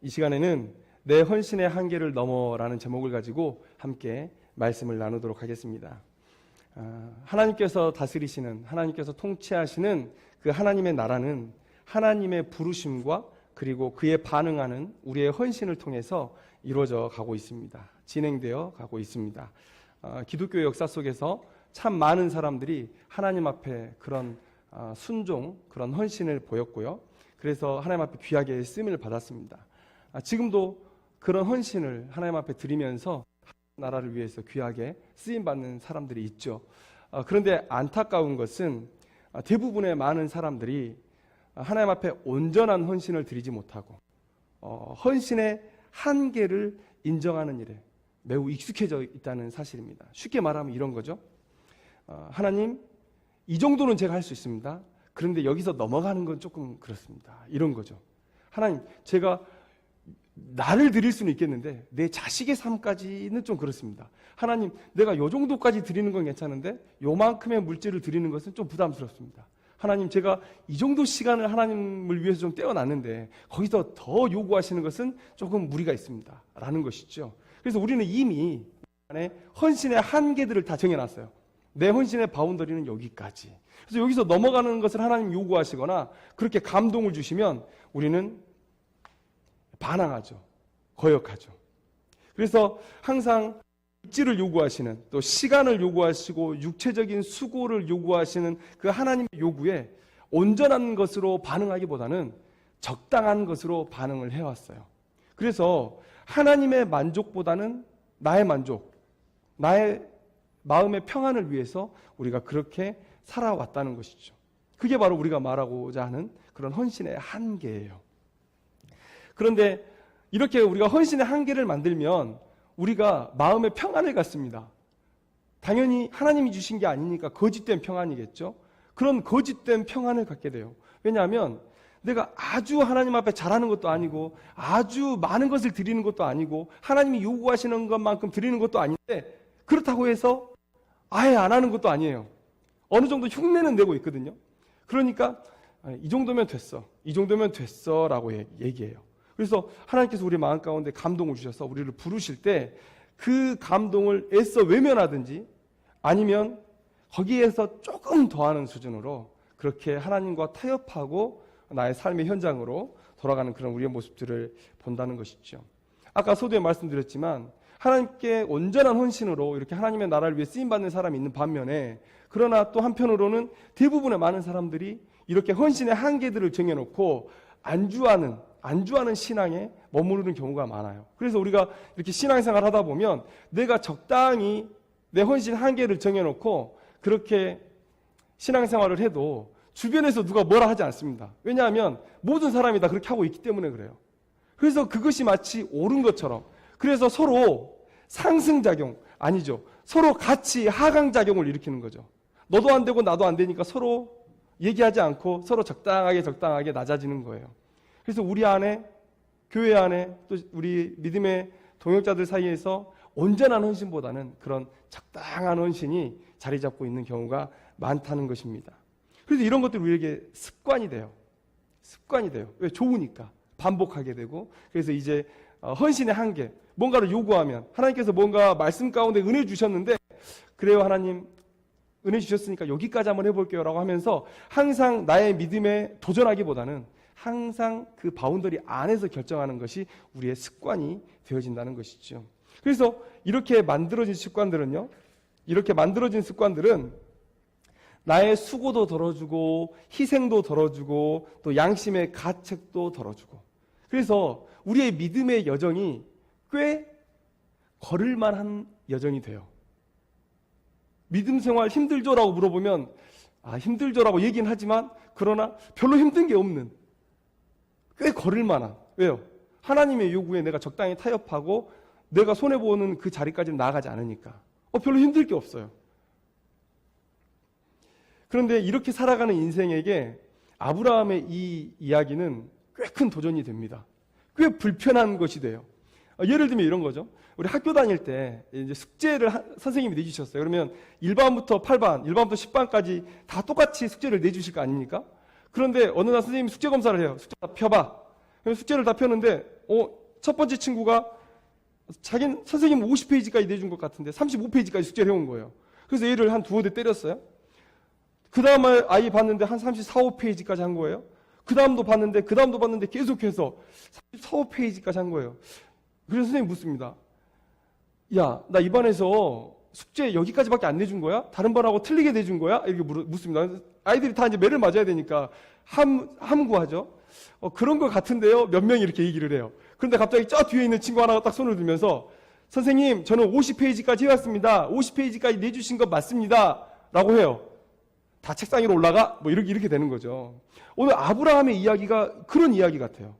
이 시간에는 내 헌신의 한계를 넘어라는 제목을 가지고 함께 말씀을 나누도록 하겠습니다. 하나님께서 다스리시는, 하나님께서 통치하시는 그 하나님의 나라는 하나님의 부르심과 그리고 그에 반응하는 우리의 헌신을 통해서 이루어져 가고 있습니다. 진행되어 가고 있습니다. 기독교 역사 속에서 참 많은 사람들이 하나님 앞에 그런 순종, 그런 헌신을 보였고요. 그래서 하나님 앞에 귀하게 쓰임을 받았습니다. 지금도 그런 헌신을 하나님 앞에 드리면서 나라를 위해서 귀하게 쓰임받는 사람들이 있죠. 그런데 안타까운 것은 대부분의 많은 사람들이 하나님 앞에 온전한 헌신을 드리지 못하고 헌신의 한계를 인정하는 일에 매우 익숙해져 있다는 사실입니다. 쉽게 말하면 이런 거죠. 하나님, 이 정도는 제가 할 수 있습니다. 그런데 여기서 넘어가는 건 조금 그렇습니다. 이런 거죠. 하나님, 제가 나를 드릴 수는 있겠는데 내 자식의 삶까지는 좀 그렇습니다. 하나님, 내가 요 정도까지 드리는 건 괜찮은데 요만큼의 물질을 드리는 것은 좀 부담스럽습니다. 하나님, 제가 이 정도 시간을 하나님을 위해서 좀 떼어놨는데 거기서 더 요구하시는 것은 조금 무리가 있습니다. 라는 것이죠. 그래서 우리는 이미 헌신의 한계들을 다 정해놨어요. 내 헌신의 바운더리는 여기까지. 그래서 여기서 넘어가는 것을 하나님 요구하시거나 그렇게 감동을 주시면 우리는 반항하죠. 거역하죠. 그래서 항상 물질을 요구하시는, 또 시간을 요구하시고 육체적인 수고를 요구하시는 그 하나님의 요구에 온전한 것으로 반응하기보다는 적당한 것으로 반응을 해왔어요. 그래서 하나님의 만족보다는 나의 만족, 나의 마음의 평안을 위해서 우리가 그렇게 살아왔다는 것이죠. 그게 바로 우리가 말하고자 하는 그런 헌신의 한계예요. 그런데 이렇게 우리가 헌신의 한계를 만들면 우리가 마음의 평안을 갖습니다. 당연히 하나님이 주신 게 아니니까 거짓된 평안이겠죠. 그런 거짓된 평안을 갖게 돼요. 왜냐하면 내가 아주 하나님 앞에 잘하는 것도 아니고 아주 많은 것을 드리는 것도 아니고 하나님이 요구하시는 것만큼 드리는 것도 아닌데 그렇다고 해서 아예 안 하는 것도 아니에요. 어느 정도 흉내는 내고 있거든요. 그러니까 이 정도면 됐어, 이 정도면 됐어 라고 얘기해요. 그래서 하나님께서 우리 마음 가운데 감동을 주셔서 우리를 부르실 때 그 감동을 애써 외면하든지 아니면 거기에서 조금 더하는 수준으로 그렇게 하나님과 타협하고 나의 삶의 현장으로 돌아가는 그런 우리의 모습들을 본다는 것이죠. 아까 서두에 말씀드렸지만 하나님께 온전한 헌신으로 이렇게 하나님의 나라를 위해 쓰임받는 사람이 있는 반면에 그러나 또 한편으로는 대부분의 많은 사람들이 이렇게 헌신의 한계들을 정해놓고 안주하는 신앙에 머무르는 경우가 많아요. 그래서 우리가 이렇게 신앙생활 하다 보면 내가 적당히 내 헌신 한계를 정해놓고 그렇게 신앙생활을 해도 주변에서 누가 뭐라 하지 않습니다. 왜냐하면 모든 사람이 다 그렇게 하고 있기 때문에 그래요. 그래서 그것이 마치 옳은 것처럼, 그래서 서로 상승작용, 아니죠, 서로 같이 하강작용을 일으키는 거죠. 너도 안 되고 나도 안 되니까 서로 얘기하지 않고 서로 적당하게 낮아지는 거예요. 그래서 우리 안에, 교회 안에, 또 우리 믿음의 동역자들 사이에서 온전한 헌신보다는 그런 적당한 헌신이 자리 잡고 있는 경우가 많다는 것입니다. 그래서 이런 것들이 우리에게 습관이 돼요. 왜? 좋으니까 반복하게 되고, 그래서 이제 헌신의 한계, 뭔가를 요구하면 하나님께서 뭔가 말씀 가운데 은혜 주셨는데, 그래요 하나님 은혜 주셨으니까 여기까지 한번 해볼게요 라고 하면서 항상 나의 믿음에 도전하기보다는 항상 그 바운더리 안에서 결정하는 것이 우리의 습관이 되어진다는 것이죠. 그래서 이렇게 만들어진 습관들은 나의 수고도 덜어주고 희생도 덜어주고 또 양심의 가책도 덜어주고, 그래서 우리의 믿음의 여정이 꽤 걸을만한 여정이 돼요. 믿음 생활 힘들죠라고 물어보면 힘들죠라고 얘기는 하지만 그러나 별로 힘든 게 없는, 꽤 걸을만한. 왜요? 하나님의 요구에 내가 적당히 타협하고 내가 손해보는 그 자리까지는 나아가지 않으니까 별로 힘들 게 없어요. 그런데 이렇게 살아가는 인생에게 아브라함의 이 이야기는 꽤 큰 도전이 됩니다. 꽤 불편한 것이 돼요. 예를 들면 이런 거죠. 우리 학교 다닐 때 이제 숙제를 선생님이 내주셨어요. 그러면 1반부터 8반, 1반부터 10반까지 다 똑같이 숙제를 내주실 거 아닙니까? 그런데 어느 날 선생님이 숙제 검사를 해요. 숙제 다 펴봐. 숙제를 다 폈는데 첫 번째 친구가 자기는 선생님 50페이지까지 내준 것 같은데 35페이지까지 숙제를 해온 거예요. 그래서 얘를 한 두어 대 때렸어요. 그 다음 아이 봤는데 한 34, 5페이지까지 한 거예요. 그 다음도 봤는데 계속해서 34, 5페이지까지 한 거예요. 그래서 선생님 묻습니다. 야, 나 이반에서 숙제 여기까지밖에 안 내준 거야? 다른 반하고 틀리게 내준 거야? 이렇게 묻습니다. 아이들이 다 이제 매를 맞아야 되니까 함구하죠. 그런 것 같은데요? 몇 명이 이렇게 얘기를 해요. 그런데 갑자기 저 뒤에 있는 친구 하나가 딱 손을 들면서 선생님, 저는 50페이지까지 해왔습니다. 50페이지까지 내주신 거 맞습니다. 라고 해요. 다 책상 위로 올라가? 뭐 이렇게 되는 거죠. 오늘 아브라함의 이야기가 그런 이야기 같아요.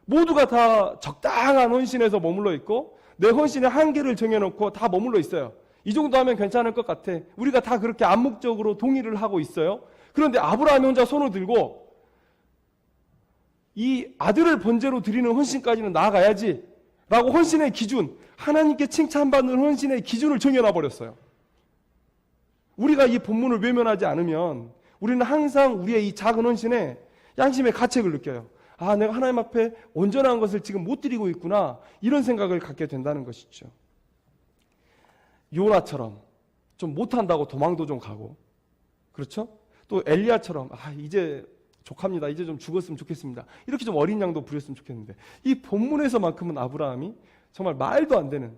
모두가 다 적당한 헌신에서 머물러 있고 내 헌신의 한계를 정해놓고 다 머물러 있어요. 이 정도 하면 괜찮을 것 같아. 우리가 다 그렇게 암묵적으로 동의를 하고 있어요. 그런데 아브라함이 혼자 손을 들고 이 아들을 번제로 드리는 헌신까지는 나아가야지 라고 헌신의 기준, 하나님께 칭찬받는 헌신의 기준을 정해놔 버렸어요. 우리가 이 본문을 외면하지 않으면 우리는 항상 우리의 이 작은 헌신에 양심의 가책을 느껴요. 아, 내가 하나님 앞에 온전한 것을 지금 못 드리고 있구나, 이런 생각을 갖게 된다는 것이죠. 요나처럼 좀 못한다고 도망도 좀 가고, 그렇죠? 또 엘리야처럼 이제 족합니다, 이제 좀 죽었으면 좋겠습니다, 이렇게 좀 어린 양도 부렸으면 좋겠는데, 이 본문에서만큼은 아브라함이 정말 말도 안 되는,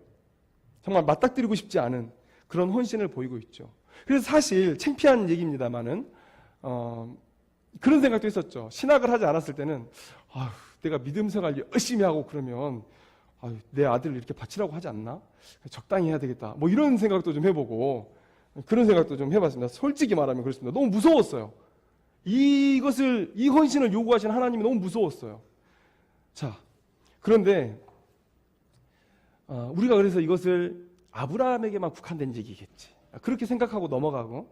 정말 맞닥뜨리고 싶지 않은 그런 헌신을 보이고 있죠. 그래서 사실 창피한 얘기입니다만은 그런 생각도 있었죠. 신학을 하지 않았을 때는 내가 믿음 생활 열심히 하고 그러면 내 아들을 이렇게 바치라고 하지 않나? 적당히 해야 되겠다. 뭐 이런 생각도 좀 해보고, 그런 생각도 좀 해봤습니다. 솔직히 말하면 그렇습니다. 너무 무서웠어요. 이 헌신을 요구하시는 하나님이 너무 무서웠어요. 자, 그런데 우리가 그래서 이것을 아브라함에게만 국한된 얘기겠지, 그렇게 생각하고 넘어가고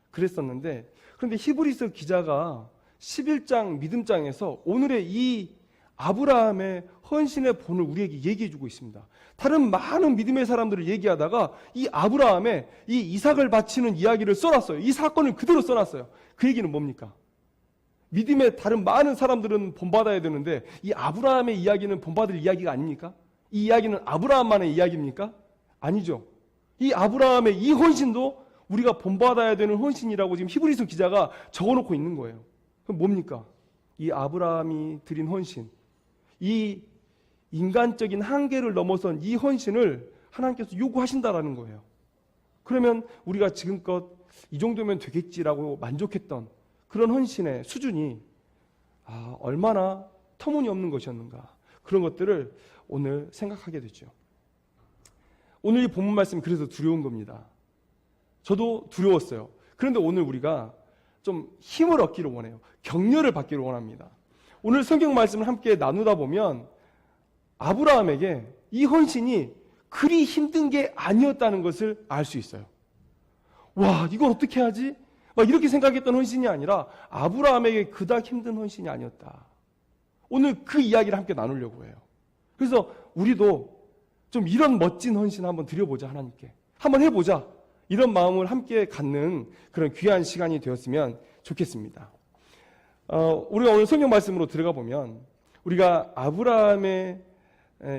그랬었는데, 그런데 히브리서 기자가 11장 믿음장에서 오늘의 이 아브라함의 헌신의 본을 우리에게 얘기해주고 있습니다. 다른 많은 믿음의 사람들을 얘기하다가 이 아브라함의 이 이삭을 바치는 이야기를 써놨어요. 이 사건을 그대로 써놨어요. 그 얘기는 뭡니까? 믿음의 다른 많은 사람들은 본받아야 되는데 이 아브라함의 이야기는 본받을 이야기가 아닙니까? 이 이야기는 아브라함만의 이야기입니까? 아니죠. 이 아브라함의 이 헌신도 우리가 본받아야 되는 헌신이라고 지금 히브리서 기자가 적어놓고 있는 거예요. 그럼 뭡니까? 이 아브라함이 드린 헌신, 이 인간적인 한계를 넘어선 이 헌신을 하나님께서 요구하신다라는 거예요. 그러면 우리가 지금껏 이 정도면 되겠지라고 만족했던 그런 헌신의 수준이 얼마나 터무니없는 것이었는가, 그런 것들을 오늘 생각하게 되죠. 오늘 이 본문 말씀이 그래서 두려운 겁니다. 저도 두려웠어요. 그런데 오늘 우리가 좀 힘을 얻기를 원해요. 격려를 받기를 원합니다. 오늘 성경 말씀을 함께 나누다 보면 아브라함에게 이 헌신이 그리 힘든 게 아니었다는 것을 알 수 있어요. 와, 이걸 어떻게 하지? 막 이렇게 생각했던 헌신이 아니라 아브라함에게 그닥 힘든 헌신이 아니었다. 오늘 그 이야기를 함께 나누려고 해요. 그래서 우리도 좀 이런 멋진 헌신 한번 드려보자, 하나님께. 한번 해보자. 이런 마음을 함께 갖는 그런 귀한 시간이 되었으면 좋겠습니다. 우리가 오늘 성경 말씀으로 들어가 보면 우리가 아브라함의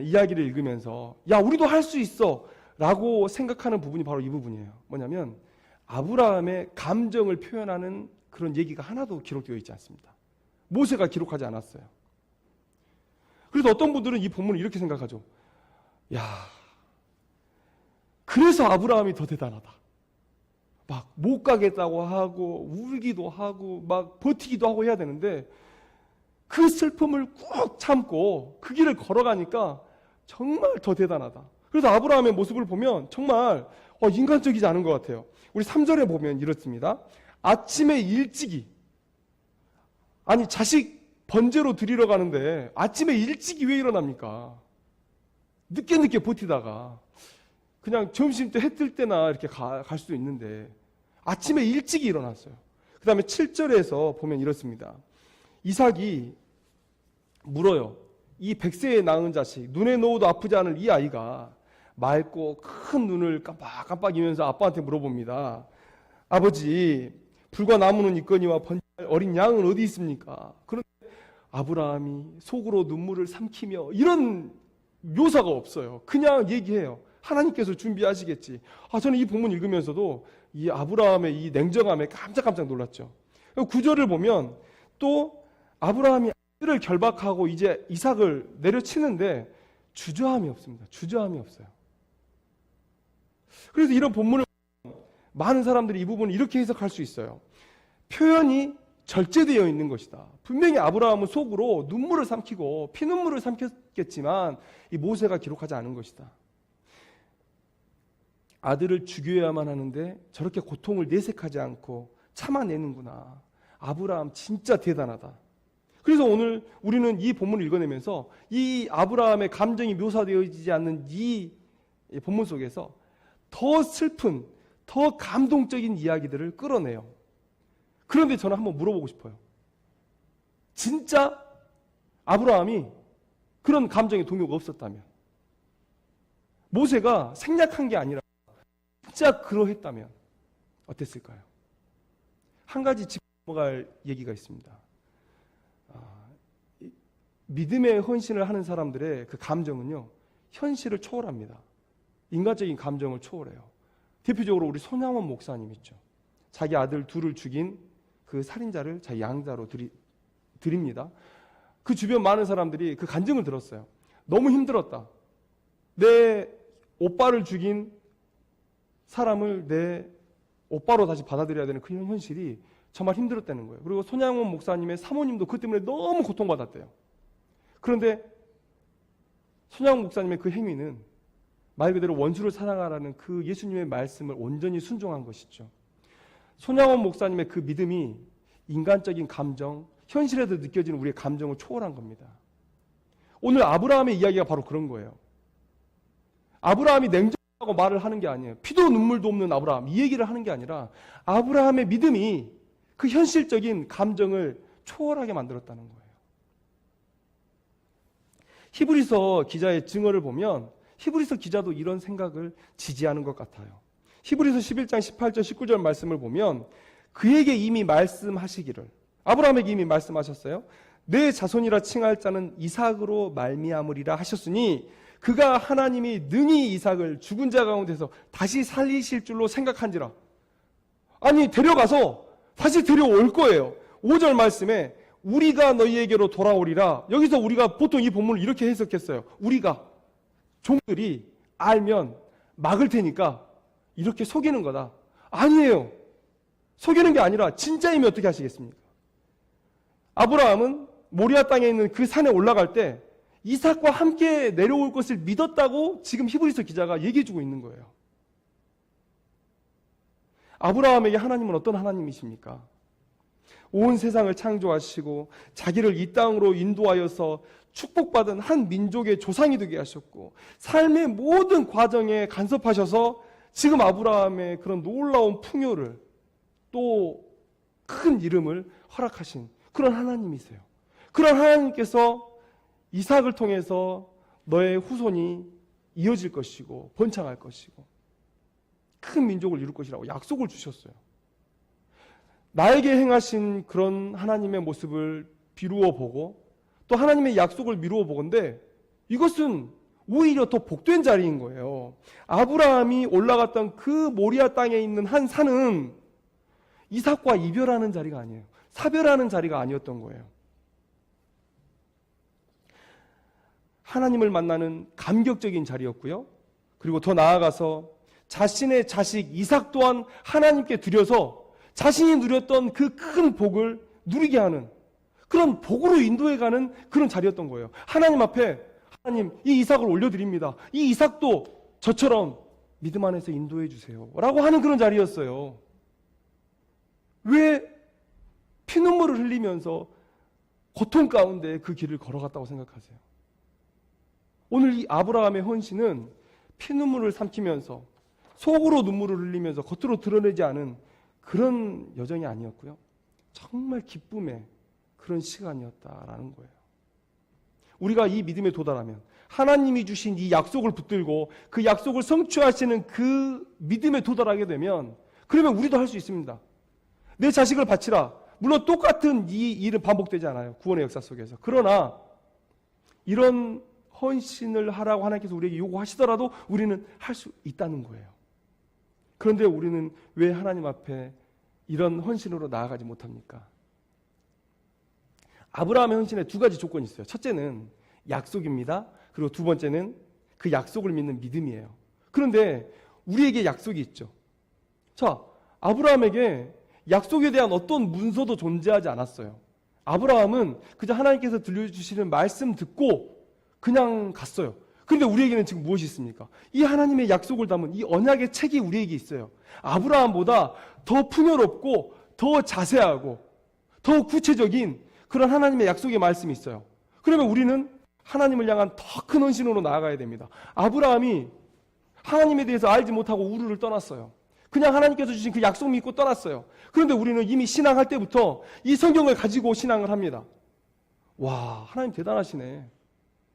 이야기를 읽으면서 우리도 할 수 있어 라고 생각하는 부분이 바로 이 부분이에요. 뭐냐면 아브라함의 감정을 표현하는 그런 얘기가 하나도 기록되어 있지 않습니다. 모세가 기록하지 않았어요. 그래서 어떤 분들은 이 본문을 이렇게 생각하죠. 그래서 아브라함이 더 대단하다. 막 못 가겠다고 하고 울기도 하고 막 버티기도 하고 해야 되는데 그 슬픔을 꾹 참고 그 길을 걸어가니까 정말 더 대단하다. 그래서 아브라함의 모습을 보면 정말 인간적이지 않은 것 같아요. 우리 3절에 보면 이렇습니다. 아침에 일찍이, 자식 번제로 드리러 가는데 아침에 일찍이 왜 일어납니까? 늦게 버티다가 그냥 점심 때 해 뜰 때나 이렇게 갈 수도 있는데 아침에 일찍이 일어났어요. 그 다음에 7절에서 보면 이렇습니다. 이삭이 물어요. 이 100세에 낳은 자식, 눈에 넣어도 아프지 않을 이 아이가 맑고 큰 눈을 깜빡이면서 아빠한테 물어봅니다. 아버지, 불과 나무는 있거니와 번제할 어린 양은 어디 있습니까? 그런데 아브라함이 속으로 눈물을 삼키며 이런 묘사가 없어요. 그냥 얘기해요. 하나님께서 준비하시겠지. 저는 이 본문 읽으면서도 이 아브라함의 이 냉정함에 깜짝깜짝 놀랐죠. 구절을 보면 또 아브라함이 아들을 결박하고 이제 이삭을 내려치는데 주저함이 없습니다. 주저함이 없어요. 그래서 이런 본문을 보면 많은 사람들이 이 부분을 이렇게 해석할 수 있어요. 표현이 절제되어 있는 것이다. 분명히 아브라함은 속으로 눈물을 삼키고 피눈물을 삼켰겠지만 이 모세가 기록하지 않은 것이다. 아들을 죽여야만 하는데 저렇게 고통을 내색하지 않고 참아내는구나. 아브라함 진짜 대단하다. 그래서 오늘 우리는 이 본문을 읽어내면서 이 아브라함의 감정이 묘사되어지지 않는 이 본문 속에서 더 슬픈, 더 감동적인 이야기들을 끌어내요. 그런데 저는 한번 물어보고 싶어요. 진짜 아브라함이 그런 감정의 동요가 없었다면, 모세가 생략한 게 아니라 진짜 그러했다면 어땠을까요? 한 가지 짚고 넘어갈 얘기가 있습니다. 믿음의 헌신을 하는 사람들의 그 감정은요, 현실을 초월합니다. 인간적인 감정을 초월해요. 대표적으로 우리 손양원 목사님 있죠. 자기 아들 둘을 죽인 그 살인자를 자기 양자로 드립니다. 그 주변 많은 사람들이 그 간증을 들었어요. 너무 힘들었다. 내 오빠를 죽인 사람을 내 오빠로 다시 받아들여야 되는 그 현실이 정말 힘들었다는 거예요. 그리고 손양원 목사님의 사모님도 그 때문에 너무 고통받았대요. 그런데 손양원 목사님의 그 행위는 말 그대로 원수를 사랑하라는 그 예수님의 말씀을 온전히 순종한 것이죠. 손양원 목사님의 그 믿음이 인간적인 감정, 현실에도 느껴지는 우리의 감정을 초월한 겁니다. 오늘 아브라함의 이야기가 바로 그런 거예요. 아브라함이 냉정하고 말을 하는 게 아니에요. 피도 눈물도 없는 아브라함, 이 얘기를 하는 게 아니라 아브라함의 믿음이 그 현실적인 감정을 초월하게 만들었다는 거예요. 히브리서 기자의 증언을 보면 히브리서 기자도 이런 생각을 지지하는 것 같아요. 히브리서 11장 18절 19절 말씀을 보면 그에게 이미 말씀하시기를, 아브라함에게 이미 말씀하셨어요. 내 자손이라 칭할 자는 이삭으로 말미암으리라 하셨으니 그가 하나님이 능히 이삭을 죽은 자 가운데서 다시 살리실 줄로 생각한지라. 아니, 데려가서 다시 데려올 거예요. 5절 말씀에 우리가 너희에게로 돌아오리라. 여기서 우리가 보통 이 본문을 이렇게 해석했어요. 우리가, 종들이 알면 막을 테니까 이렇게 속이는 거다. 아니에요. 속이는 게 아니라 진짜이면 어떻게 하시겠습니까? 아브라함은 모리아 땅에 있는 그 산에 올라갈 때 이삭과 함께 내려올 것을 믿었다고 지금 히브리서 기자가 얘기해주고 있는 거예요. 아브라함에게 하나님은 어떤 하나님이십니까? 온 세상을 창조하시고 자기를 이 땅으로 인도하여서 축복받은 한 민족의 조상이 되게 하셨고 삶의 모든 과정에 간섭하셔서 지금 아브라함의 그런 놀라운 풍요를 또 큰 이름을 허락하신 그런 하나님이세요. 그런 하나님께서 이삭을 통해서 너의 후손이 이어질 것이고 번창할 것이고 큰 민족을 이룰 것이라고 약속을 주셨어요. 나에게 행하신 그런 하나님의 모습을 비루어 보고 또 하나님의 약속을 미루어 보건대 이것은 오히려 더 복된 자리인 거예요. 아브라함이 올라갔던 그 모리아 땅에 있는 한 산은 이삭과 이별하는 자리가 아니에요. 사별하는 자리가 아니었던 거예요. 하나님을 만나는 감격적인 자리였고요. 그리고 더 나아가서 자신의 자식 이삭 또한 하나님께 드려서 자신이 누렸던 그 큰 복을 누리게 하는 그런 복으로 인도해가는 그런 자리였던 거예요. 하나님 앞에 하나님 이 이삭을 올려드립니다. 이 이삭도 저처럼 믿음 안에서 인도해 주세요 라고 하는 그런 자리였어요. 왜 피눈물을 흘리면서 고통 가운데 그 길을 걸어갔다고 생각하세요? 오늘 이 아브라함의 헌신은 피눈물을 삼키면서 속으로 눈물을 흘리면서 겉으로 드러내지 않은 그런 여정이 아니었고요. 정말 기쁨의 그런 시간이었다라는 거예요. 우리가 이 믿음에 도달하면 하나님이 주신 이 약속을 붙들고 그 약속을 성취하시는 그 믿음에 도달하게 되면 그러면 우리도 할 수 있습니다. 내 자식을 바치라. 물론 똑같은 이 일은 반복되지 않아요. 구원의 역사 속에서. 그러나 이런 헌신을 하라고 하나님께서 우리에게 요구하시더라도 우리는 할 수 있다는 거예요. 그런데 우리는 왜 하나님 앞에 이런 헌신으로 나아가지 못합니까? 아브라함의 헌신에 두 가지 조건이 있어요. 첫째는 약속입니다. 그리고 두 번째는 그 약속을 믿는 믿음이에요. 그런데 우리에게 약속이 있죠. 자, 아브라함에게 약속에 대한 어떤 문서도 존재하지 않았어요. 아브라함은 그저 하나님께서 들려주시는 말씀 듣고 그냥 갔어요. 그런데 우리에게는 지금 무엇이 있습니까? 이 하나님의 약속을 담은 이 언약의 책이 우리에게 있어요. 아브라함보다 더 풍요롭고 더 자세하고 더 구체적인 그런 하나님의 약속의 말씀이 있어요. 그러면 우리는 하나님을 향한 더 큰 헌신으로 나아가야 됩니다. 아브라함이 하나님에 대해서 알지 못하고 우르를 떠났어요. 그냥 하나님께서 주신 그 약속 믿고 떠났어요. 그런데 우리는 이미 신앙할 때부터 이 성경을 가지고 신앙을 합니다. 와, 하나님 대단하시네.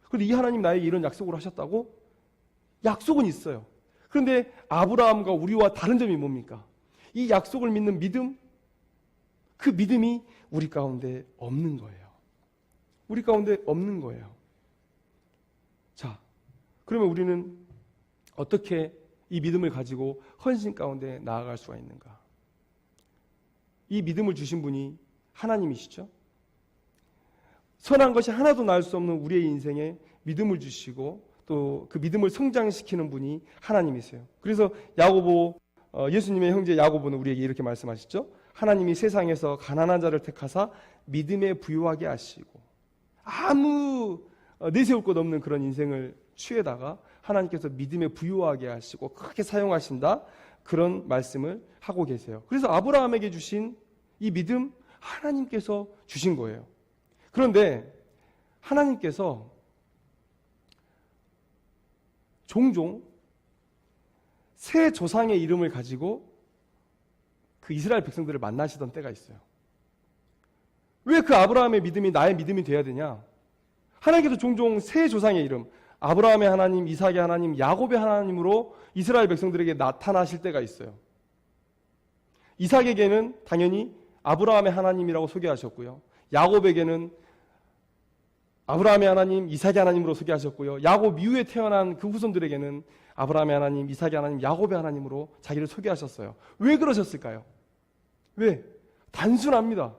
그런데 이 하나님 나에게 이런 약속을 하셨다고? 약속은 있어요. 그런데 아브라함과 우리와 다른 점이 뭡니까? 이 약속을 믿는 믿음, 그 믿음이 우리 가운데 없는 거예요. 우리 가운데 없는 거예요. 자, 그러면 우리는 어떻게 이 믿음을 가지고 헌신 가운데 나아갈 수가 있는가? 이 믿음을 주신 분이 하나님이시죠. 선한 것이 하나도 나을 수 없는 우리의 인생에 믿음을 주시고 또 그 믿음을 성장시키는 분이 하나님이세요. 그래서 야고보, 예수님의 형제 야고보는 우리에게 이렇게 말씀하시죠. 하나님이 세상에서 가난한 자를 택하사 믿음에 부유하게 하시고 아무 내세울 것 없는 그런 인생을 취해다가 하나님께서 믿음에 부유하게 하시고 크게 사용하신다. 그런 말씀을 하고 계세요. 그래서 아브라함에게 주신 이 믿음 하나님께서 주신 거예요. 그런데 하나님께서 종종 새 조상의 이름을 가지고 그 이스라엘 백성들을 만나시던 때가 있어요. 왜 그 아브라함의 믿음이 나의 믿음이 돼야 되냐? 하나님께서 종종 새 조상의 이름, 아브라함의 하나님, 이삭의 하나님, 야곱의 하나님으로 이스라엘 백성들에게 나타나실 때가 있어요. 이삭에게는 당연히 아브라함의 하나님이라고 소개하셨고요. 야곱에게는 아브라함의 하나님, 이삭의 하나님으로 소개하셨고요. 야곱 이후에 태어난 그 후손들에게는 아브라함의 하나님, 이삭의 하나님, 야곱의 하나님으로 자기를 소개하셨어요. 왜 그러셨을까요? 왜? 단순합니다.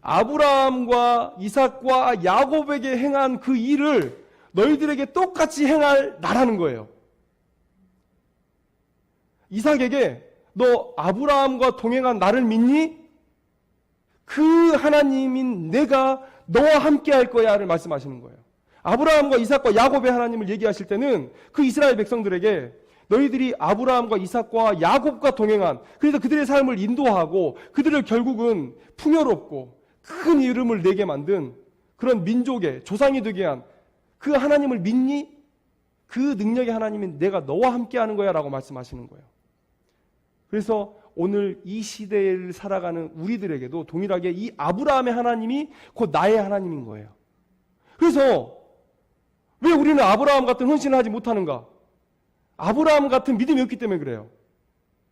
아브라함과 이삭과 야곱에게 행한 그 일을 너희들에게 똑같이 행할 나라는 거예요. 이삭에게 너 아브라함과 동행한 나를 믿니? 그 하나님인 내가 너와 함께 할 거야를 말씀하시는 거예요. 아브라함과 이삭과 야곱의 하나님을 얘기하실 때는 그 이스라엘 백성들에게 너희들이 아브라함과 이삭과 야곱과 동행한, 그래서 그들의 삶을 인도하고 그들을 결국은 풍요롭고 큰 이름을 내게 만든 그런 민족의 조상이 되게 한 그 하나님을 믿니? 그 능력의 하나님인 내가 너와 함께 하는 거야 라고 말씀하시는 거예요. 그래서 오늘 이 시대를 살아가는 우리들에게도 동일하게 이 아브라함의 하나님이 곧 나의 하나님인 거예요. 그래서 왜 우리는 아브라함 같은 헌신을 하지 못하는가? 아브라함 같은 믿음이 없기 때문에 그래요.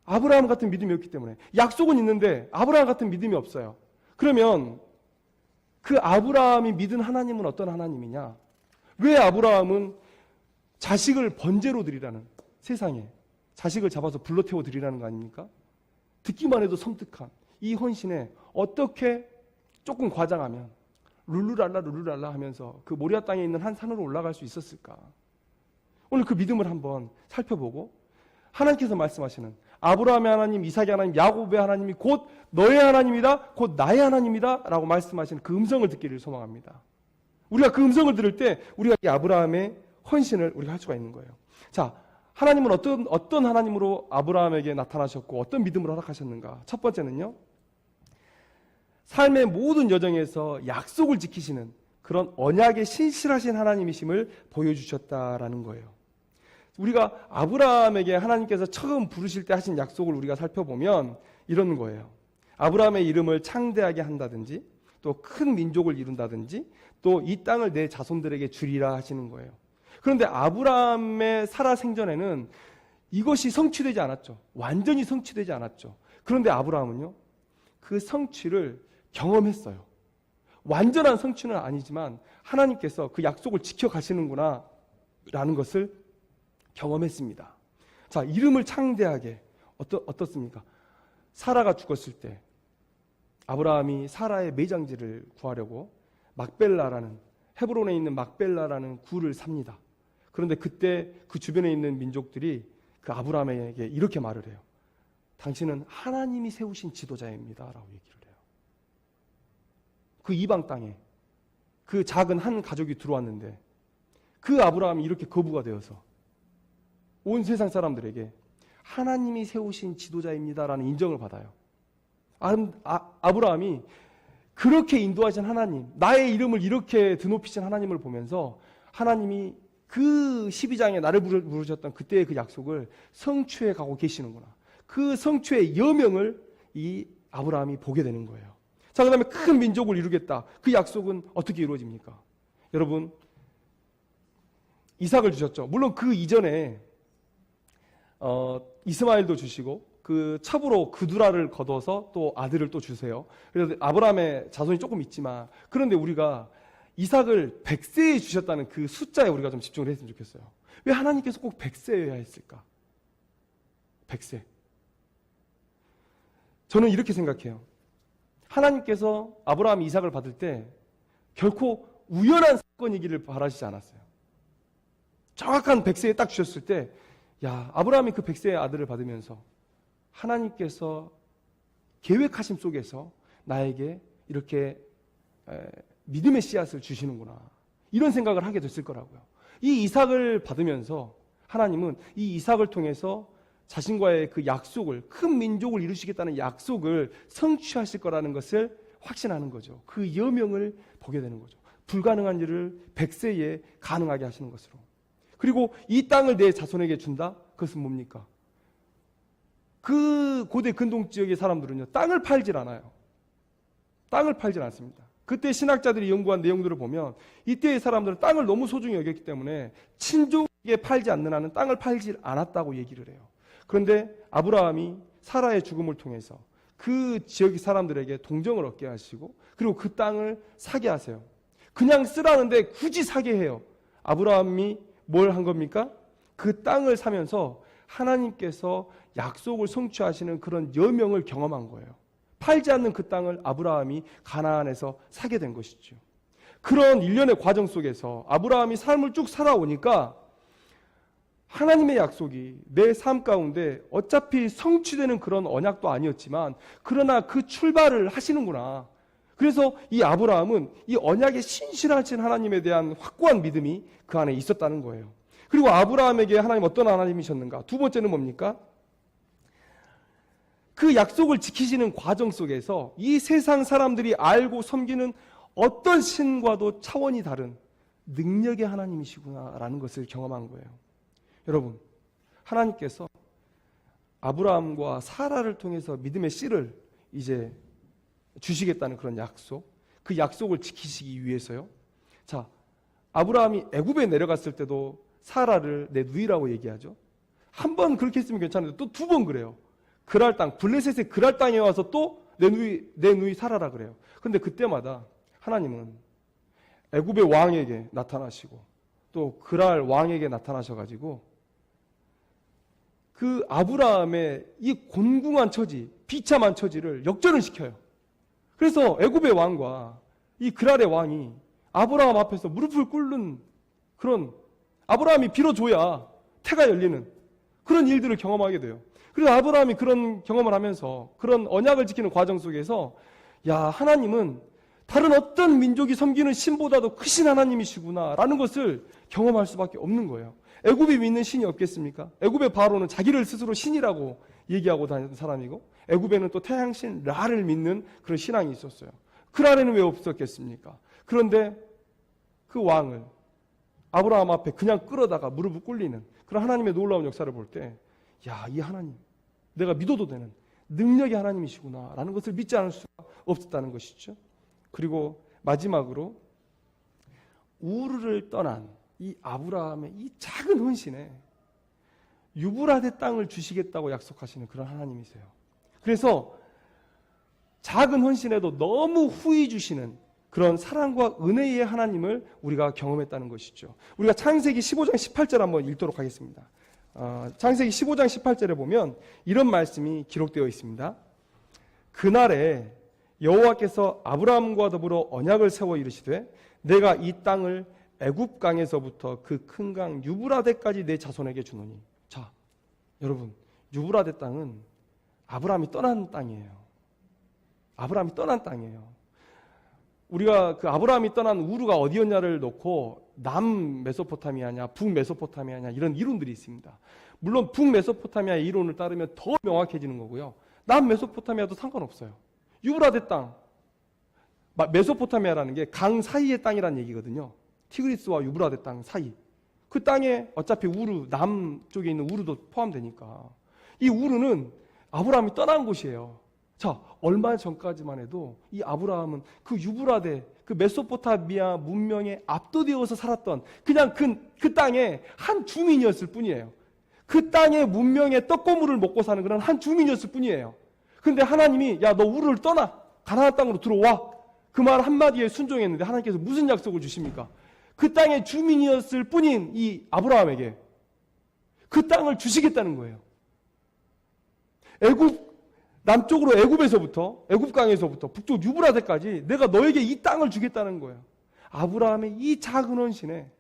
아브라함 같은 믿음이 없기 때문에. 약속은 있는데 아브라함 같은 믿음이 없어요. 그러면 그 아브라함이 믿은 하나님은 어떤 하나님이냐? 왜 아브라함은 자식을 번제로 드리라는, 세상에 자식을 잡아서 불러 태워 드리라는 거 아닙니까? 듣기만 해도 섬뜩한 이 헌신에 어떻게 조금 과장하면 룰루랄라 하면서 그 모리아 땅에 있는 한 산으로 올라갈 수 있었을까? 오늘 그 믿음을 한번 살펴보고 하나님께서 말씀하시는 아브라함의 하나님, 이삭의 하나님, 야곱의 하나님이 곧 너의 하나님이다, 곧 나의 하나님이다 라고 말씀하시는 그 음성을 듣기를 소망합니다. 우리가 그 음성을 들을 때 우리가 이 아브라함의 헌신을 우리가 할 수가 있는 거예요. 자, 하나님은 어떤 하나님으로 아브라함에게 나타나셨고 어떤 믿음을 허락하셨는가? 첫 번째는요, 삶의 모든 여정에서 약속을 지키시는 그런 언약에 신실하신 하나님이심을 보여주셨다라는 거예요. 우리가 아브라함에게 하나님께서 처음 부르실 때 하신 약속을 우리가 살펴보면 이런 거예요. 아브라함의 이름을 창대하게 한다든지 또 큰 민족을 이룬다든지 또 이 땅을 내 자손들에게 주리라 하시는 거예요. 그런데 아브라함의 살아 생전에는 이것이 성취되지 않았죠. 완전히 성취되지 않았죠. 그런데 아브라함은요, 그 성취를 경험했어요. 완전한 성취는 아니지만 하나님께서 그 약속을 지켜가시는구나 라는 것을 경험했습니다. 자, 이름을 창대하게 어떻습니까? 사라가 죽었을 때 아브라함이 사라의 매장지를 구하려고 막벨라라는, 헤브론에 있는 막벨라라는 굴을 삽니다. 그런데 그때 그 주변에 있는 민족들이 그 아브라함에게 이렇게 말을 해요. 당신은 하나님이 세우신 지도자입니다 라고 얘기를 해요. 그 이방 땅에 그 작은 한 가족이 들어왔는데 그 아브라함이 이렇게 거부가 되어서 온 세상 사람들에게 하나님이 세우신 지도자입니다라는 인정을 받아요. 아브라함이 그렇게 인도하신 하나님, 나의 이름을 이렇게 드높이신 하나님을 보면서 하나님이 그 12장에 나를 부르셨던 그때의 그 약속을 성취해 가고 계시는구나. 그 성취의 여명을 이 아브라함이 보게 되는 거예요. 자, 그 다음에 큰 민족을 이루겠다. 그 약속은 어떻게 이루어집니까? 여러분, 이삭을 주셨죠. 물론 그 이전에 이스마엘도 주시고 그 첩으로 그두라를 거둬서 또 아들을 또 주세요. 그래서 아브라함의 자손이 조금 있지만, 그런데 우리가 이삭을 100세에 주셨다는 그 숫자에 우리가 좀 집중을 했으면 좋겠어요. 왜 하나님께서 꼭 100세여야 했을까? 100세. 저는 이렇게 생각해요. 하나님께서 아브라함이 이삭을 받을 때 결코 우연한 사건이기를 바라시지 않았어요. 정확한 100세에 딱 주셨을 때, 야, 아브라함이 그 100세의 아들을 받으면서 하나님께서 계획하심 속에서 나에게 이렇게 믿음의 씨앗을 주시는구나, 이런 생각을 하게 됐을 거라고요. 이 이삭을 받으면서 하나님은 이 이삭을 통해서 자신과의 그 약속을, 큰 민족을 이루시겠다는 약속을 성취하실 거라는 것을 확신하는 거죠. 그 여명을 보게 되는 거죠. 불가능한 일을 100세에 가능하게 하시는 것으로. 그리고 이 땅을 내 자손에게 준다? 그것은 뭡니까? 그 고대 근동 지역의 사람들은요, 땅을 팔질 않아요. 땅을 팔질 않습니다. 그때 신학자들이 연구한 내용들을 보면 이때의 사람들은 땅을 너무 소중히 여겼기 때문에 친족에게 팔지 않는 한은 땅을 팔지 않았다고 얘기를 해요. 그런데 아브라함이 사라의 죽음을 통해서 그 지역의 사람들에게 동정을 얻게 하시고, 그리고 그 땅을 사게 하세요. 그냥 쓰라는데 굳이 사게 해요. 아브라함이 뭘 한 겁니까? 그 땅을 사면서 하나님께서 약속을 성취하시는 그런 여명을 경험한 거예요. 팔지 않는 그 땅을 아브라함이 가나안에서 사게 된 것이죠. 그런 일련의 과정 속에서 아브라함이 삶을 쭉 살아오니까 하나님의 약속이 내 삶 가운데 어차피 성취되는 그런 언약도 아니었지만, 그러나 그 출발을 하시는구나. 그래서 이 아브라함은 이 언약에 신실하신 하나님에 대한 확고한 믿음이 그 안에 있었다는 거예요. 그리고 아브라함에게 하나님 어떤 하나님이셨는가? 두 번째는 뭡니까? 그 약속을 지키시는 과정 속에서 이 세상 사람들이 알고 섬기는 어떤 신과도 차원이 다른 능력의 하나님이시구나라는 것을 경험한 거예요. 여러분, 하나님께서 아브라함과 사라를 통해서 믿음의 씨를 이제 주시겠다는 그런 약속, 그 약속을 지키시기 위해서요. 자, 아브라함이 애굽에 내려갔을 때도 사라를 내 누이라고 얘기하죠. 한 번 그렇게 했으면 괜찮은데 또 두 번 그래요. 그랄 땅, 블레셋의 그랄 땅에 와서 또 내 누이 사라라 그래요. 그런데 그때마다 하나님은 애굽의 왕에게 나타나시고 또 그랄 왕에게 나타나셔가지고 그 아브라함의 이 곤궁한 처지, 비참한 처지를 역전을 시켜요. 그래서 애굽의 왕과 이 그랄의 왕이 아브라함 앞에서 무릎을 꿇는 그런, 아브라함이 빌어줘야 태가 열리는 그런 일들을 경험하게 돼요. 그래서 아브라함이 그런 경험을 하면서 그런 언약을 지키는 과정 속에서, 야, 하나님은 다른 어떤 민족이 섬기는 신보다도 크신 하나님이시구나 라는 것을 경험할 수밖에 없는 거예요. 애굽이 믿는 신이 없겠습니까? 애굽의 바로는 자기를 스스로 신이라고 얘기하고 다니는 사람이고, 애굽에는 또 태양신 라를 믿는 그런 신앙이 있었어요. 그랄에는 왜 없었겠습니까? 그런데 그 왕을 아브라함 앞에 그냥 끌어다가 무릎을 꿇리는 그런 하나님의 놀라운 역사를 볼 때, 야, 이 하나님, 내가 믿어도 되는 능력의 하나님이시구나 라는 것을 믿지 않을 수가 없었다는 것이죠. 그리고 마지막으로 우르를 떠난 이 아브라함의 이 작은 헌신에 유브라데 땅을 주시겠다고 약속하시는 그런 하나님이세요. 그래서 작은 헌신에도 너무 후히 주시는 그런 사랑과 은혜의 하나님을 우리가 경험했다는 것이죠. 우리가 창세기 15장 18절 한번 읽도록 하겠습니다. 창세기 15장 18절에 보면 이런 말씀이 기록되어 있습니다. 그날에 여호와께서 아브라함과 더불어 언약을 세워 이르시되 내가 이 땅을 애굽 강에서부터 그 큰 강 유브라데까지 내 자손에게 주노니. 자, 여러분, 유브라데 땅은 아브라함이 떠난 땅이에요. 아브라함이 떠난 땅이에요. 우리가 그 아브라함이 떠난 우르가 어디였냐를 놓고 남 메소포타미아냐, 북 메소포타미아냐 이런 이론들이 있습니다. 물론 북 메소포타미아의 이론을 따르면 더 명확해지는 거고요. 남 메소포타미아도 상관없어요. 유브라데 땅, 메소포타미아라는 게 강 사이의 땅이라는 얘기거든요. 티그리스와 유브라데 땅 사이. 그 땅에 어차피 우르, 남쪽에 있는 우르도 포함되니까. 이 우르는 아브라함이 떠난 곳이에요. 자, 얼마 전까지만 해도 이 아브라함은 그 유브라데, 그 메소포타미아 문명에 압도되어서 살았던 그냥 그 땅의 한 주민이었을 뿐이에요. 그 땅의 문명의 떡고물을 먹고 사는 그런 한 주민이었을 뿐이에요. 근데 하나님이 야, 너 우르를 떠나. 가나안 땅으로 들어와. 그 말 한마디에 순종했는데 하나님께서 무슨 약속을 주십니까? 그 땅의 주민이었을 뿐인 이 아브라함에게 그 땅을 주시겠다는 거예요. 남쪽으로 애굽에서부터, 애굽강에서부터 북쪽 유브라데까지 내가 너에게 이 땅을 주겠다는 거예요. 아브라함의 이 작은 헌신에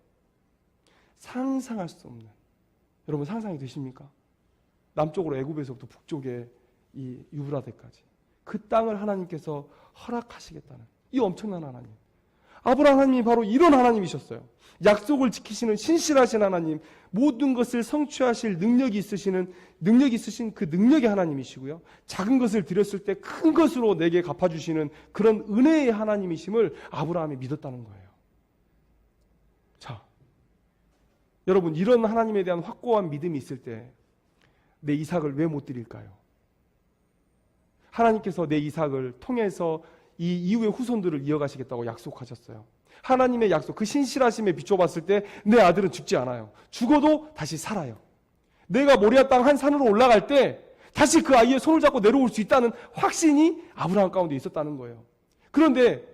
상상할 수 없는, 여러분 상상이 되십니까? 남쪽으로 애굽에서부터 북쪽에 이 유브라데까지 그 땅을 하나님께서 허락하시겠다는 이 엄청난 하나님. 아브라함 하나님이 바로 이런 하나님이셨어요. 약속을 지키시는 신실하신 하나님, 모든 것을 성취하실 능력이 있으신 그 능력의 하나님이시고요. 작은 것을 드렸을 때 큰 것으로 내게 갚아주시는 그런 은혜의 하나님이심을 아브라함이 믿었다는 거예요. 자, 여러분 이런 하나님에 대한 확고한 믿음이 있을 때 내 이삭을 왜 못 드릴까요? 하나님께서 내 이삭을 통해서 이 이후의 후손들을 이어가시겠다고 약속하셨어요. 하나님의 약속, 그 신실하심에 비춰봤을 때 내 아들은 죽지 않아요. 죽어도 다시 살아요. 내가 모리아 땅 한 산으로 올라갈 때 다시 그 아이의 손을 잡고 내려올 수 있다는 확신이 아브라함 가운데 있었다는 거예요. 그런데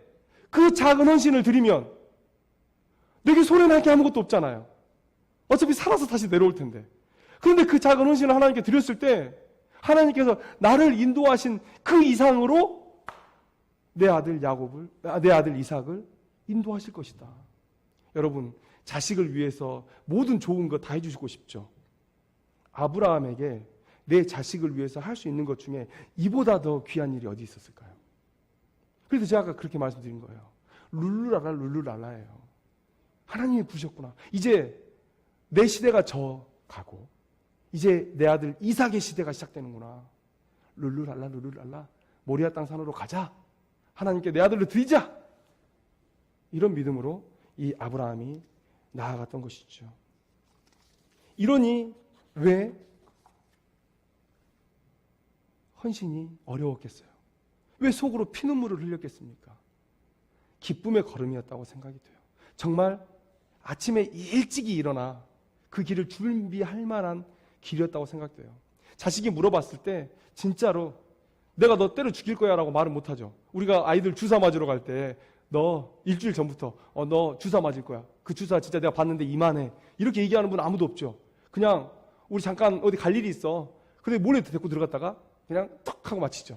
그 작은 헌신을 드리면 내게 손해날 게 아무것도 없잖아요. 어차피 살아서 다시 내려올 텐데. 그런데 그 작은 헌신을 하나님께 드렸을 때 하나님께서 나를 인도하신 그 이상으로 내 아들 이삭을 인도하실 것이다. 여러분, 자식을 위해서 모든 좋은 거 다 해주시고 싶죠. 아브라함에게 내 자식을 위해서 할 수 있는 것 중에 이보다 더 귀한 일이 어디 있었을까요? 그래서 제가 아까 그렇게 말씀드린 거예요. 룰루랄라예요. 하나님이 부르셨구나. 이제 내 시대가 저 가고 이제 내 아들 이삭의 시대가 시작되는구나. 룰루랄라 모리아 땅 산으로 가자. 하나님께 내 아들을 드리자. 이런 믿음으로 이 아브라함이 나아갔던 것이죠. 이러니 왜 헌신이 어려웠겠어요? 왜 속으로 피눈물을 흘렸겠습니까? 기쁨의 걸음이었다고 생각이 돼요. 정말 아침에 일찍이 일어나 그 길을 준비할 만한 길이었다고 생각돼요. 자식이 물어봤을 때 진짜로 내가 너 때려 죽일 거야 라고 말은 못하죠. 우리가 아이들 주사 맞으러 갈 때 너 일주일 전부터 너 주사 맞을 거야. 그 주사 진짜 내가 봤는데 이만해. 이렇게 얘기하는 분 아무도 없죠. 그냥 우리 잠깐 어디 갈 일이 있어. 근데 몰래 데리고 들어갔다가 그냥 턱 하고 마치죠.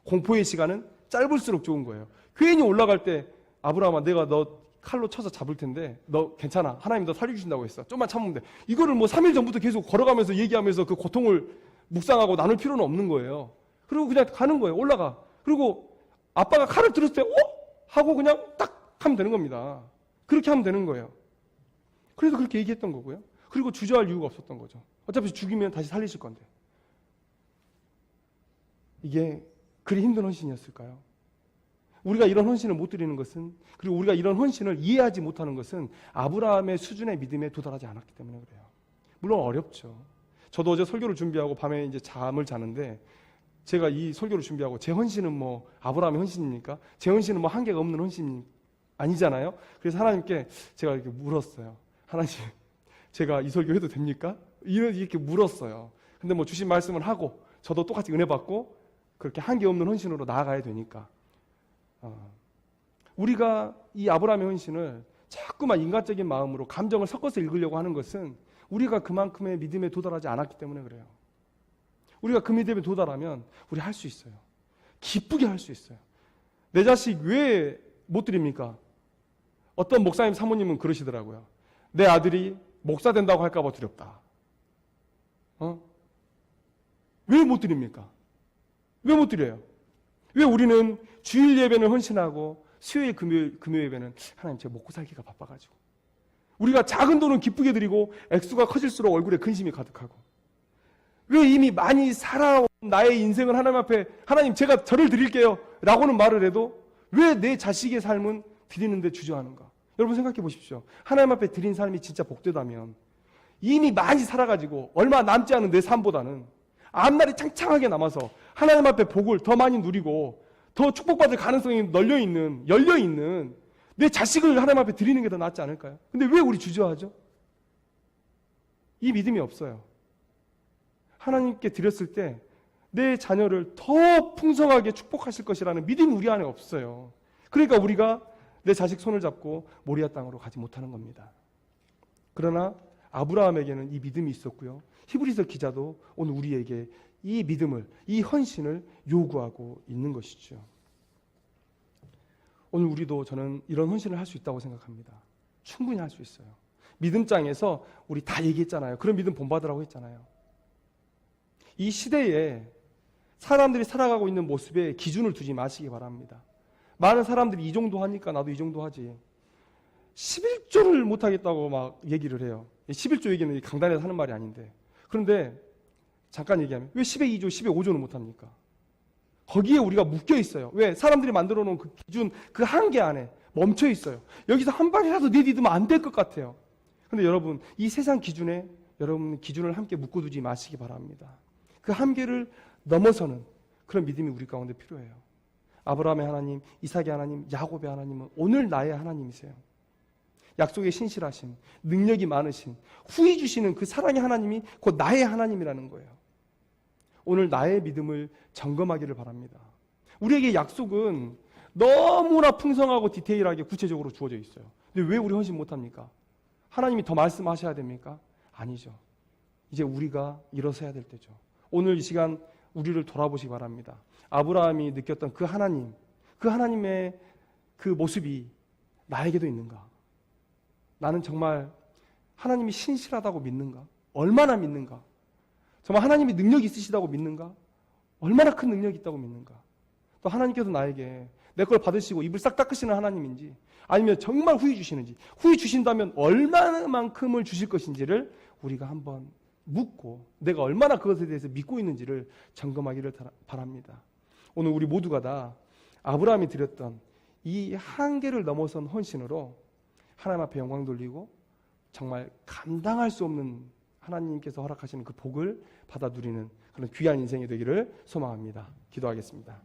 공포의 시간은 짧을수록 좋은 거예요. 괜히 올라갈 때 아브라함아 내가 너 칼로 쳐서 잡을 텐데 너 괜찮아. 하나님 너 살려주신다고 했어. 좀만 참으면 돼. 이거를 뭐 3일 전부터 계속 걸어가면서 얘기하면서 그 고통을 묵상하고 나눌 필요는 없는 거예요. 그리고 그냥 가는 거예요. 올라가. 그리고 아빠가 칼을 들었을 때 하고 그냥 딱 하면 되는 겁니다. 그렇게 하면 되는 거예요. 그래서 그렇게 얘기했던 거고요. 그리고 주저할 이유가 없었던 거죠. 어차피 죽이면 다시 살리실 건데. 이게 그리 힘든 헌신이었을까요? 우리가 이런 헌신을 못 드리는 것은, 그리고 우리가 이런 헌신을 이해하지 못하는 것은 아브라함의 수준의 믿음에 도달하지 않았기 때문에 그래요. 물론 어렵죠. 저도 어제 설교를 준비하고 밤에 이제 잠을 자는데 제가 이 설교를 준비하고 제 헌신은 뭐 아브라함의 헌신입니까? 제 헌신은 뭐 한계가 없는 헌신 아니잖아요. 그래서 하나님께 제가 이렇게 물었어요. 하나님, 제가 이 설교 해도 됩니까? 이렇게 물었어요. 근데 뭐 주신 말씀을 하고 저도 똑같이 은혜 받고 그렇게 한계 없는 헌신으로 나아가야 되니까. 우리가 이 아브라함의 헌신을 자꾸만 인간적인 마음으로 감정을 섞어서 읽으려고 하는 것은 우리가 그만큼의 믿음에 도달하지 않았기 때문에 그래요. 우리가 그 믿음에 도달하면 우리 할 수 있어요. 기쁘게 할 수 있어요. 내 자식 왜 못 드립니까? 어떤 목사님 사모님은 그러시더라고요. 내 아들이 목사 된다고 할까 봐 두렵다. 왜 못 드립니까? 왜 못 드려요? 왜 우리는 주일 예배는 헌신하고 수요일 금요 예배는 하나님 제가 먹고 살기가 바빠가지고 우리가 작은 돈은 기쁘게 드리고 액수가 커질수록 얼굴에 근심이 가득하고 왜 이미 많이 살아온 나의 인생을 하나님 앞에 하나님 제가 저를 드릴게요 라고는 말을 해도 왜 내 자식의 삶은 드리는데 주저하는가? 여러분 생각해 보십시오. 하나님 앞에 드린 삶이 진짜 복되다면 이미 많이 살아가지고 얼마 남지 않은 내 삶보다는 앞날이 창창하게 남아서 하나님 앞에 복을 더 많이 누리고 더 축복받을 가능성이 열려있는 내 자식을 하나님 앞에 드리는 게 더 낫지 않을까요? 근데 왜 우리 주저하죠? 이 믿음이 없어요. 하나님께 드렸을 때 내 자녀를 더 풍성하게 축복하실 것이라는 믿음이 우리 안에 없어요. 그러니까 우리가 내 자식 손을 잡고 모리아 땅으로 가지 못하는 겁니다. 그러나 아브라함에게는 이 믿음이 있었고요. 히브리서 기자도 오늘 우리에게 이 믿음을, 이 헌신을 요구하고 있는 것이죠. 오늘 우리도 저는 이런 헌신을 할 수 있다고 생각합니다. 충분히 할 수 있어요. 믿음장에서 우리 다 얘기했잖아요. 그런 믿음 본받으라고 했잖아요. 이 시대에 사람들이 살아가고 있는 모습에 기준을 두지 마시기 바랍니다. 많은 사람들이 이 정도 하니까 나도 이 정도 하지. 11조를 못하겠다고 막 얘기를 해요. 11조 얘기는 강단에서 하는 말이 아닌데. 그런데 잠깐 얘기하면 왜 10의 2조, 10의 5조는 못합니까? 거기에 우리가 묶여 있어요. 왜? 사람들이 만들어 놓은 그 기준, 그 한계 안에 멈춰 있어요. 여기서 한 발이라도 내디디면 안 될 것 같아요. 그런데 여러분, 이 세상 기준에 여러분 기준을 함께 묶어두지 마시기 바랍니다. 그 한계를 넘어서는 그런 믿음이 우리 가운데 필요해요. 아브라함의 하나님, 이삭의 하나님, 야곱의 하나님은 오늘 나의 하나님이세요. 약속에 신실하신, 능력이 많으신, 후히 주시는 그 사랑의 하나님이 곧 나의 하나님이라는 거예요. 오늘 나의 믿음을 점검하기를 바랍니다. 우리에게 약속은 너무나 풍성하고 디테일하게 구체적으로 주어져 있어요. 근데 왜 우리 헌신 못합니까? 하나님이 더 말씀하셔야 됩니까? 아니죠. 이제 우리가 일어서야 될 때죠. 오늘 이 시간 우리를 돌아보시기 바랍니다. 아브라함이 느꼈던 그 하나님, 그 하나님의 그 모습이 나에게도 있는가? 나는 정말 하나님이 신실하다고 믿는가? 얼마나 믿는가? 정말 하나님이 능력이 있으시다고 믿는가? 얼마나 큰 능력이 있다고 믿는가? 또 하나님께서 나에게 내 걸 받으시고 입을 싹 닦으시는 하나님인지 아니면 정말 후히 주시는지, 후히 주신다면 얼마만큼을 주실 것인지를 우리가 한번 묻고 내가 얼마나 그것에 대해서 믿고 있는지를 점검하기를 바랍니다. 오늘 우리 모두가 다 아브라함이 드렸던 이 한계를 넘어선 헌신으로 하나님 앞에 영광 돌리고 정말 감당할 수 없는 하나님께서 허락하시는 그 복을 받아 누리는 그런 귀한 인생이 되기를 소망합니다. 기도하겠습니다.